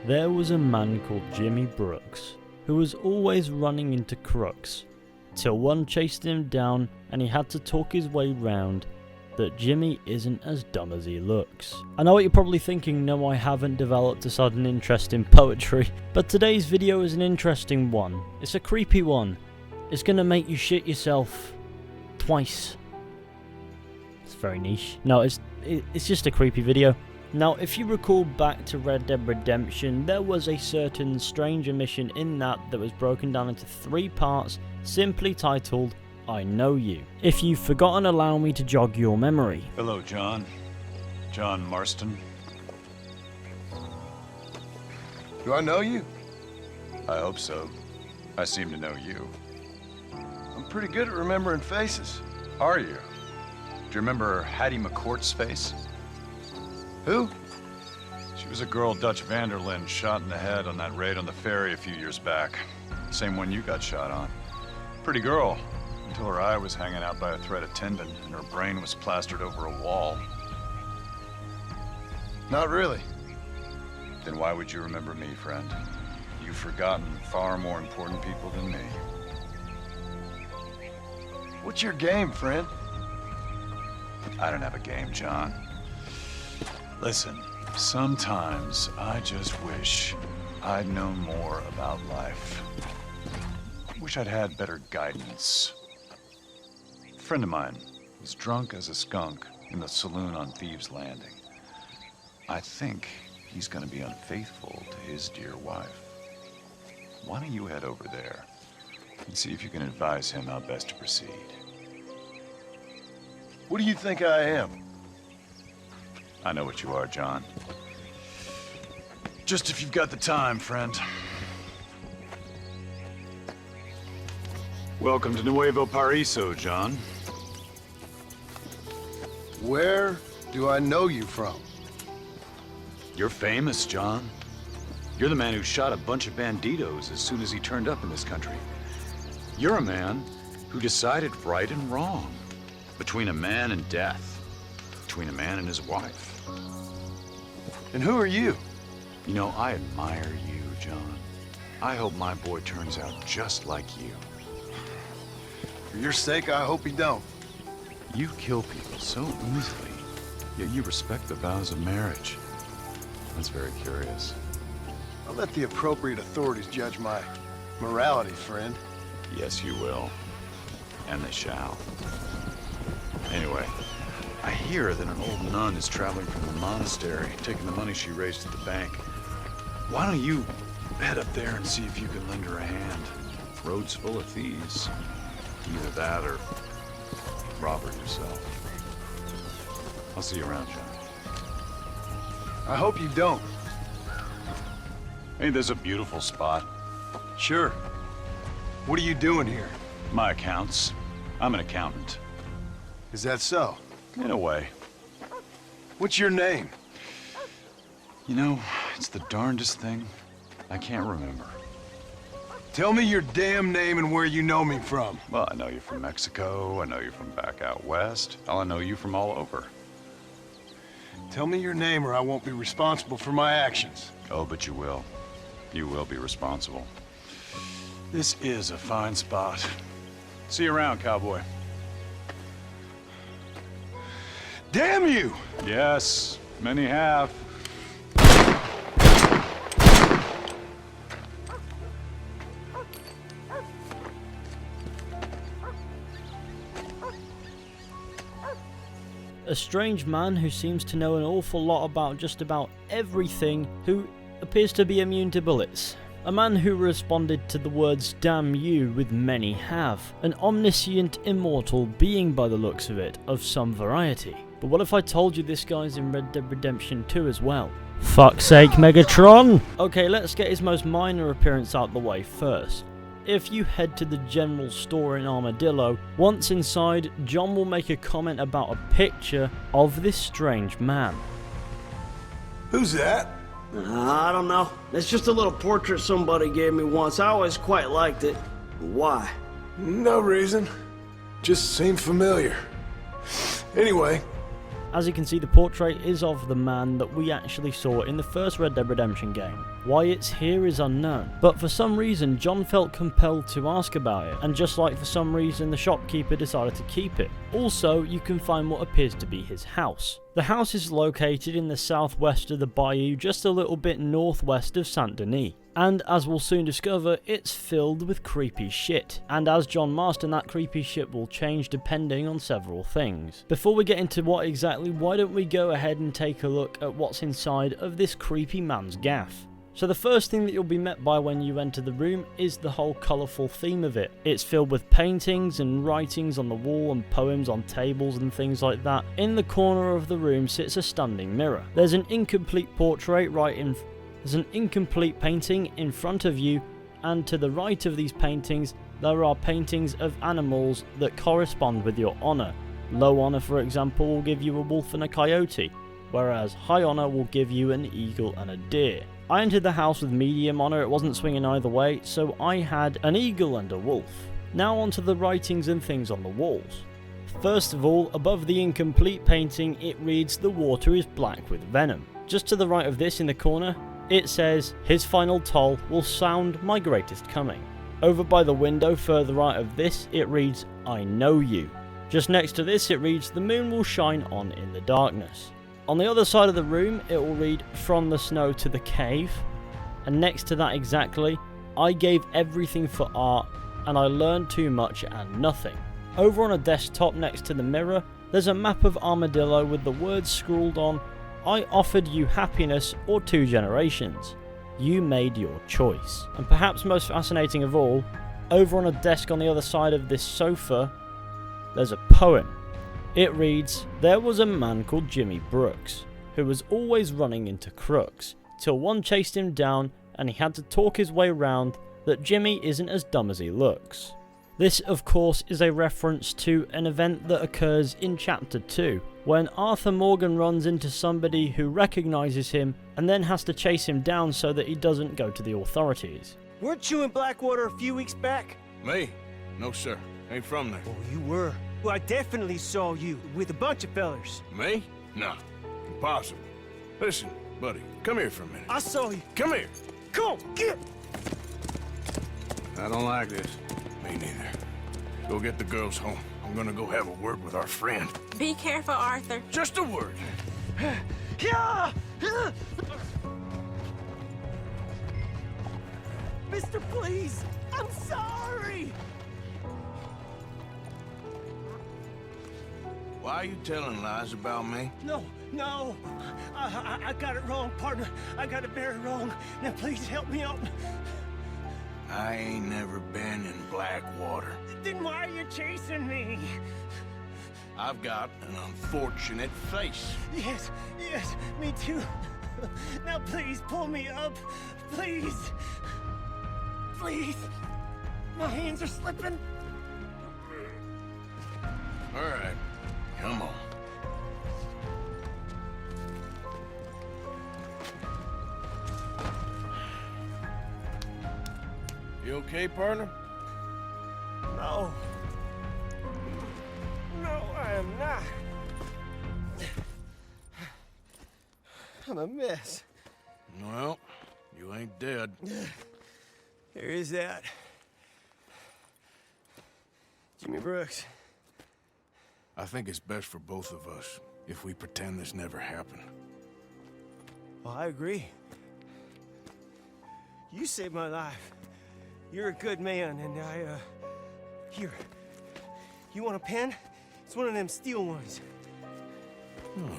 There was a man called Jimmy Brooks, who was always running into crooks, till one chased him down and he had to talk his way round that Jimmy isn't as dumb as he looks. I know what you're probably thinking, no, I haven't developed a sudden interest in poetry, but today's video is an interesting one. It's a creepy one. It's gonna make you shit yourself twice. It's very niche. No, it's just a creepy video. Now, if you recall back to Red Dead Redemption, there was a certain stranger mission in that was broken down into 3 parts, simply titled, I Know You. If you've forgotten, allow me to jog your memory. Hello, John. John Marston. Do I know you? I hope so. I seem to know you. I'm pretty good at remembering faces. Are you? Do you remember Hattie McCourt's face? Who? She was a girl Dutch Vanderlyn shot in the head on that raid on the ferry a few years back. Same one you got shot on. Pretty girl, until her eye was hanging out by a thread of tendon and her brain was plastered over a wall. Not really. Then why would you remember me, friend? You've forgotten far more important people than me. What's your game, friend? I don't have a game, John. Listen, sometimes I just wish I'd known more about life. Wish I'd had better guidance. A friend of mine was drunk as a skunk in the saloon on Thieves' Landing. I think he's gonna be unfaithful to his dear wife. Why don't you head over there and see if you can advise him how best to proceed? What do you think I am? I know what you are, John. Just if you've got the time, friend. Welcome to Nuevo Paraiso, John. Where do I know you from? You're famous, John. You're the man who shot a bunch of banditos as soon as he turned up in this country. You're a man who decided right and wrong, between a man and death, between a man and his wife. And who are you? You know, I admire you, John. I hope my boy turns out just like you. For your sake, I hope you don't. You kill people so easily, yet you respect the vows of marriage. That's very curious. I'll let the appropriate authorities judge my morality, friend. Yes, you will. And they shall. Anyway, I hear that an old nun is traveling from the monastery, taking the money she raised at the bank. Why don't you head up there and see if you can lend her a hand? Road's full of thieves. Either that or rob her yourself. I'll see you around, John. I hope you don't. Ain't this a beautiful spot? Sure. What are you doing here? My accounts. I'm an accountant. Is that so? In a way. What's your name? You know, it's the darndest thing. I can't remember. Tell me your damn name and where you know me from. Well, I know you from Mexico. I know you from back out west. I know you from all over. Tell me your name or I won't be responsible for my actions. Oh, but you will. You will be responsible. This is a fine spot. See you around, cowboy. Damn you! Yes, many have. A strange man who seems to know an awful lot about just about everything, who appears to be immune to bullets. A man who responded to the words damn you with many have. An omniscient immortal being by the looks of it, of some variety. But what if I told you this guy's in Red Dead Redemption 2 as well? Fuck's sake, Megatron! Okay, let's get his most minor appearance out the way first. If you head to the general store in Armadillo, once inside, John will make a comment about a picture of this strange man. Who's that? I don't know. It's just a little portrait somebody gave me once. I always quite liked it. Why? No reason. Just seemed familiar. Anyway. As you can see, the portrait is of the man that we actually saw in the first Red Dead Redemption game. Why it's here is unknown, but for some reason John felt compelled to ask about it, and just like for some reason the shopkeeper decided to keep it. Also, you can find what appears to be his house. The house is located in the southwest of the bayou, just a little bit northwest of Saint Denis. And as we'll soon discover, it's filled with creepy shit. And as John Marston, that creepy shit will change depending on several things. Before we get into what exactly, why don't we go ahead and take a look at what's inside of this creepy man's gaff. So the first thing that you'll be met by when you enter the room is the whole colourful theme of it. It's filled with paintings and writings on the wall and poems on tables and things like that. In the corner of the room sits a standing mirror. There's an incomplete portrait There's an incomplete painting in front of you, and to the right of these paintings there are paintings of animals that correspond with your honour. Low honour, for example, will give you a wolf and a coyote, whereas high honour will give you an eagle and a deer. I entered the house with medium honour, it wasn't swinging either way, so I had an eagle and a wolf. Now onto the writings and things on the walls. First of all, above the incomplete painting it reads, "The water is black with venom." Just to the right of this in the corner, it says, "His final toll will sound my greatest coming." Over by the window further right of this, it reads, "I know you." Just next to this it reads, "The moon will shine on in the darkness." On the other side of the room it will read, "From the snow to the cave." And next to that exactly, "I gave everything for art and I learned too much and nothing." Over on a desktop next to the mirror, there's a map of Armadillo with the words scrawled on, "I offered you happiness or 2 generations. You made your choice." And perhaps most fascinating of all, over on a desk on the other side of this sofa, there's a poem. It reads, "There was a man called Jimmy Brooks, who was always running into crooks, till one chased him down and he had to talk his way round that Jimmy isn't as dumb as he looks." This, of course, is a reference to an event that occurs in Chapter 2, when Arthur Morgan runs into somebody who recognises him and then has to chase him down so that he doesn't go to the authorities. Weren't you in Blackwater a few weeks back? Me? No, sir. Ain't from there. Oh, you were. Well, I definitely saw you with a bunch of fellers. Me? No. Impossible. Listen, buddy, come here for a minute. I saw you. Come here. Come on, get! I don't like this. Me neither. Go get the girls home. I'm gonna go have a word with our friend. Be careful, Arthur. Just a word. Mister, please! I'm sorry! Why are you telling lies about me? No. I got it wrong, partner. I got it very wrong. Now, please help me out. I ain't never been in Blackwater. Then why are you chasing me? I've got an unfortunate face. Yes, me too. Now, please pull me up. Please. My hands are slipping. All right, come on. You okay, partner? No, I am not. I'm a mess. Well, you ain't dead. There is that. Jimmy Brooks. I think it's best for both of us if we pretend this never happened. Well, I agree. You saved my life. You're a good man, and here. You want a pen? It's one of them steel ones. Oh.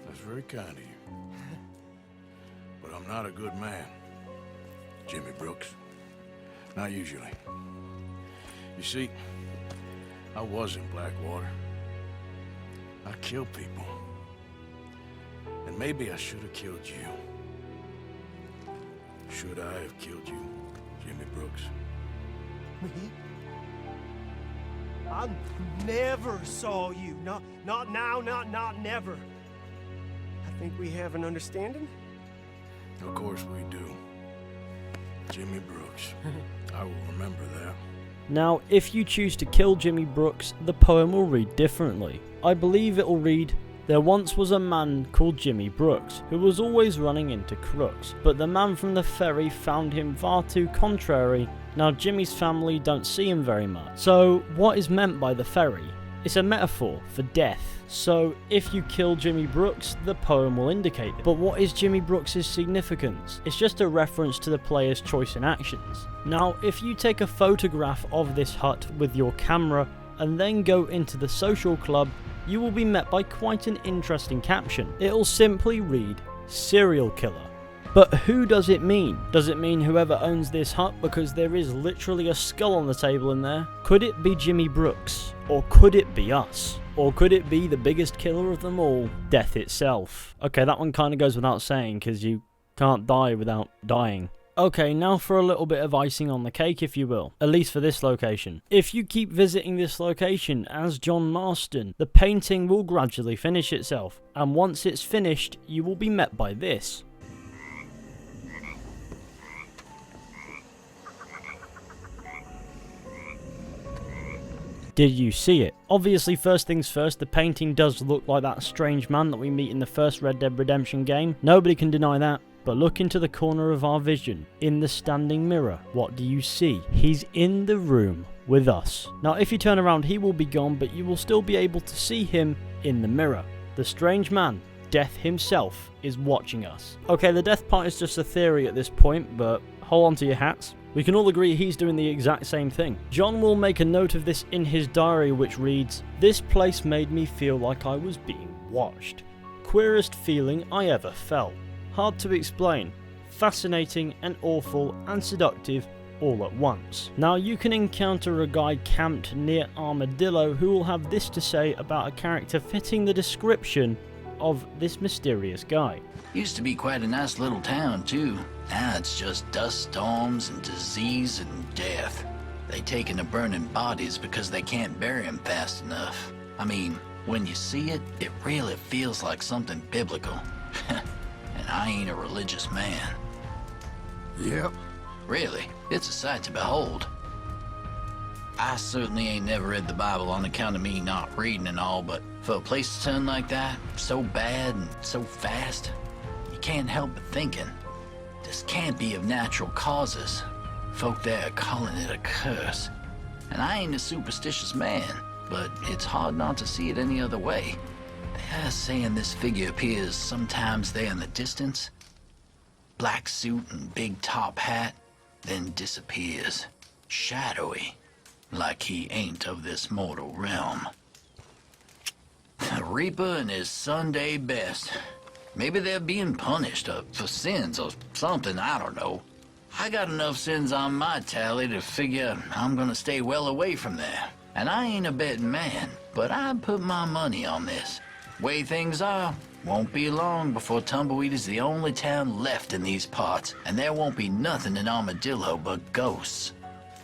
That's very kind of you. But I'm not a good man, Jimmy Brooks. Not usually. You see, I was in Blackwater. I killed people. And maybe I should have killed you. Should I have killed you, Jimmy Brooks? Me? I never saw you. Not now, not never. I think we have an understanding. Of course we do. Jimmy Brooks. I will remember that. Now, if you choose to kill Jimmy Brooks, the poem will read differently. I believe it will read, There once was a man called Jimmy Brooks who was always running into crooks, but the man from the ferry found him far too contrary. Now Jimmy's family don't see him very much. So what is meant by the ferry? It's a metaphor for death. So if you kill Jimmy Brooks, the poem will indicate it. But what is Jimmy Brooks' significance? It's just a reference to the player's choice and actions. Now if you take a photograph of this hut with your camera and then go into the social club, you will be met by quite an interesting caption. It'll simply read, serial killer. But who does it mean? Does it mean whoever owns this hut, because there is literally a skull on the table in there? Could it be Jimmy Brooks? Or could it be us? Or could it be the biggest killer of them all, death itself? Okay, that one kind of goes without saying, because you can't die without dying. Okay, now for a little bit of icing on the cake, if you will. At least for this location. If you keep visiting this location as John Marston, the painting will gradually finish itself. And once it's finished, you will be met by this. Did you see it? Obviously, first things first, the painting does look like that strange man that we meet in the first Red Dead Redemption game. Nobody can deny that. But look into the corner of our vision, in the standing mirror. What do you see? He's in the room with us. Now if you turn around, he will be gone, but you will still be able to see him in the mirror. The strange man, Death himself, is watching us. Okay, the death part is just a theory at this point, but hold on to your hats. We can all agree he's doing the exact same thing. John will make a note of this in his diary, which reads, "This place made me feel like I was being watched. Queerest feeling I ever felt. Hard to explain, fascinating and awful and seductive all at once." Now you can encounter a guy camped near Armadillo who will have this to say about a character fitting the description of this mysterious guy. Used to be quite a nice little town too. Now it's just dust storms and disease and death. They taking the burning bodies because they can't bury them fast enough. I mean, when you see it, it really feels like something biblical. And I ain't a religious man. Yep. Really, it's a sight to behold. I certainly ain't never read the Bible on account of me not reading and all, but for a place to turn like that, so bad and so fast, you can't help but thinking, this can't be of natural causes. Folk there are calling it a curse. And I ain't a superstitious man, but it's hard not to see it any other way. They're saying this figure appears sometimes there in the distance. Black suit and big top hat, then disappears. Shadowy, like he ain't of this mortal realm. The Reaper and his Sunday best. Maybe they're being punished for sins or something, I don't know. I got enough sins on my tally to figure I'm gonna stay well away from there. And I ain't a betting man, but I'd put my money on this. Way things are, won't be long before Tumbleweed is the only town left in these parts, and there won't be nothing in Armadillo but ghosts.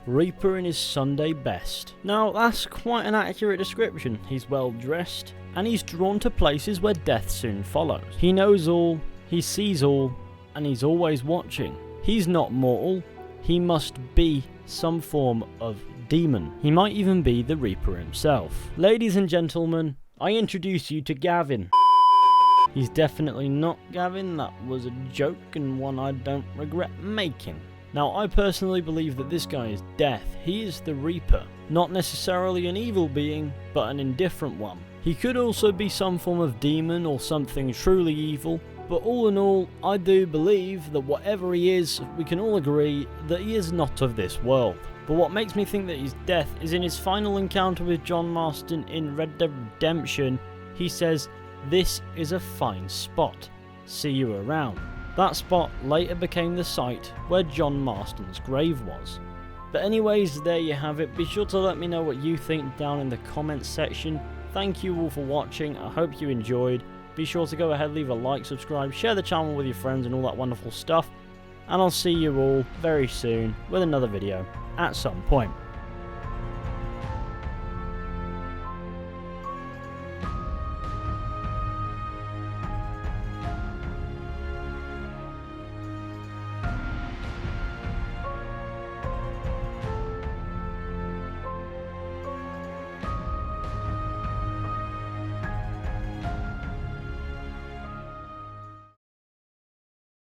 Reaper in his Sunday best. Now that's quite an accurate description. He's well dressed, and he's drawn to places where death soon follows. He knows all, he sees all, and he's always watching. He's not mortal, he must be some form of demon. He might even be the Reaper himself. Ladies and gentlemen, I introduce you to Gavin. He's definitely not Gavin, that was a joke and one I don't regret making. Now I personally believe that this guy is Death. He is the Reaper. Not necessarily an evil being, but an indifferent one. He could also be some form of demon or something truly evil, but all in all, I do believe that whatever he is, we can all agree that he is not of this world. But what makes me think that he's Death is in his final encounter with John Marston in Red Dead Redemption, he says, "This is a fine spot. See you around." That spot later became the site where John Marston's grave was. But anyways, there you have it. Be sure to let me know what you think down in the comments section. Thank you all for watching. I hope you enjoyed. Be sure to go ahead, leave a like, subscribe, share the channel with your friends and all that wonderful stuff. And I'll see you all very soon with another video at some point.